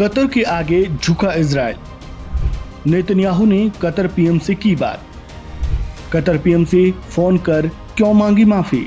Qatar के आगे झुका इजराइल। नेतन्याहू ने कतर पीएम से की बात। कतर पीएम से फोन कर क्यों मांगी माफी।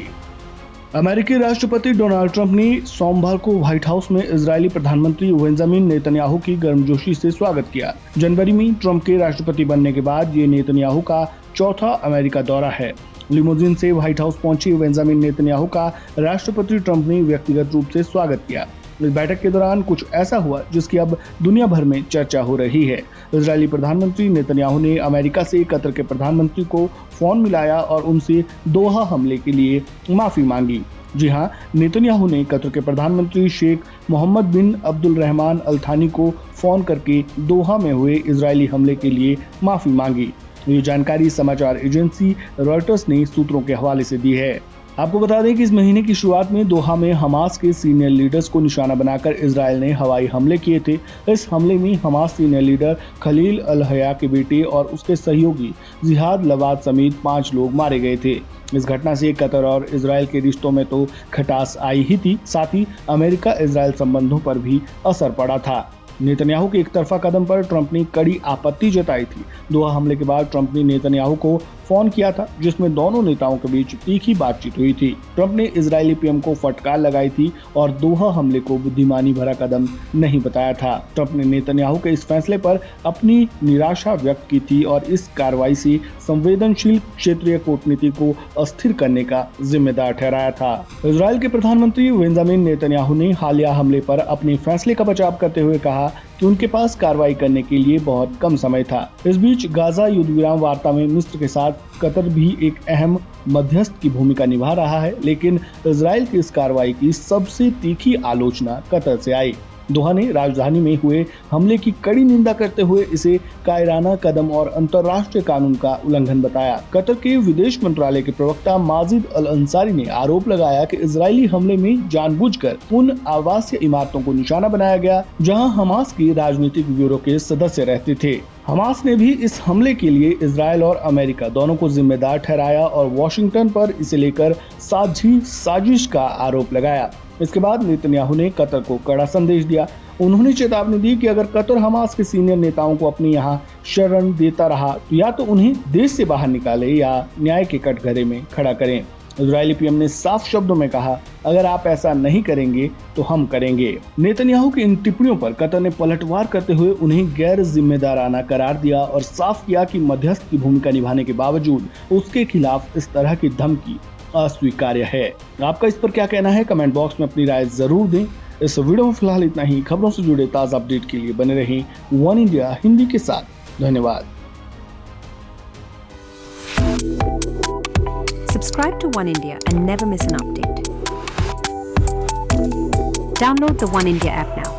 अमेरिकी राष्ट्रपति डोनाल्ड ट्रंप ने सोमवार को व्हाइट हाउस में इजरायली प्रधानमंत्री बेंजामिन नेतन्याहू की गर्मजोशी से स्वागत किया। जनवरी में ट्रंप के राष्ट्रपति बनने के बाद ये नेतन्याहू का चौथा अमेरिका दौरा है। लिमोजिन से व्हाइट हाउस पहुंचे बेंजामिन नेतन्याहू का राष्ट्रपति ट्रंप ने व्यक्तिगत रूप से स्वागत किया। इस बैठक के दौरान कुछ ऐसा हुआ जिसकी अब दुनिया भर में चर्चा हो रही है। इजरायली प्रधानमंत्री नेतन्याहू ने अमेरिका से कतर के प्रधानमंत्री को फोन मिलाया और उनसे दोहा हमले के लिए माफी मांगी। जी हां, नेतन्याहू ने कतर के प्रधानमंत्री शेख मोहम्मद बिन अब्दुल रहमान अल थानी को फोन करके दोहा में हुए इजरायली हमले के लिए माफी मांगी। ये जानकारी समाचार एजेंसी रॉयटर्स ने सूत्रों के हवाले से दी है। आपको बता दें कि इस महीने की शुरुआत में दोहा में हमास के सीनियर लीडर्स को निशाना बनाकर इजराइल ने हवाई हमले किए थे। इस हमले में हमास सीनियर लीडर खलील अल हया के बेटे और उसके सहयोगी जिहाद लवाद समेत 5 लोग मारे गए थे। इस घटना से कतर और इजराइल के रिश्तों में तो खटास आई ही थी, साथ ही अमेरिका इजराइल संबंधों पर भी असर पड़ा था। नेतन्याहू के एक तरफा कदम पर ट्रंप ने कड़ी आपत्ति जताई थी। दोहा हमले के बाद ट्रंप ने नेतन्याहू को फोन किया था, जिसमें दोनों नेताओं के बीच तीखी बातचीत हुई थी। ट्रंप ने इजरायली पीएम को फटकार लगाई थी और दोहा हमले को बुद्धिमानी भरा कदम नहीं बताया था। ट्रंप ने नेतन्याहू के इस फैसले पर अपनी निराशा व्यक्त की थी और इस कार्रवाई से संवेदनशील क्षेत्रीय कूटनीति को अस्थिर करने का जिम्मेदार ठहराया था। इजरायल के प्रधानमंत्री बेंजामिन नेतन्याहू ने हालिया हमले पर अपने फैसले का बचाव करते हुए कहा कि उनके पास कार्रवाई करने के लिए बहुत कम समय था। इस बीच गाजा युद्ध विराम वार्ता में मिस्र के साथ कतर भी एक अहम मध्यस्थ की भूमिका निभा रहा है, लेकिन इजराइल की इस कार्रवाई की सबसे तीखी आलोचना कतर से आई। दोहा ने राजधानी में हुए हमले की कड़ी निंदा करते हुए इसे कायराना कदम और अंतर्राष्ट्रीय कानून का उल्लंघन बताया। कतर के विदेश मंत्रालय के प्रवक्ता माजिद अल अंसारी ने आरोप लगाया कि इजरायली हमले में जानबूझकर उन आवासीय इमारतों को निशाना बनाया गया जहां हमास के राजनीतिक ब्यूरो के सदस्य रहते थे। हमास ने भी इस हमले के लिए इजरायल और अमेरिका दोनों को जिम्मेदार ठहराया और वॉशिंगटन पर इसे लेकर साझी साजिश का आरोप लगाया। इसके बाद नेतन्याहू ने कतर को कड़ा संदेश दिया। उन्होंने चेतावनी दी कि अगर कतर हमास के सीनियर नेताओं को अपने यहाँ शरण देता रहा तो या तो उन्हें देश से बाहर निकाले या न्याय के कटघरे में खड़ा करें। इजरायली पीएम ने साफ शब्दों में कहा, अगर आप ऐसा नहीं करेंगे तो हम करेंगे। नेतन्याहू की इन टिप्पणियों पर कतर ने पलटवार करते हुए उन्हें गैर जिम्मेदाराना करार दिया और साफ किया कि मध्यस्थ की भूमिका निभाने के बावजूद उसके खिलाफ इस तरह की धमकी अस्वीकार्य है। आपका इस पर क्या कहना है? कमेंट बॉक्स में अपनी राय जरूर दें। इस वीडियो में फिलहाल इतना ही। खबरों से जुड़े ताज़ा अपडेट के लिए बने रहें वन इंडिया हिंदी के साथ। धन्यवाद। Subscribe to One India and never miss an update. Download the One India app now.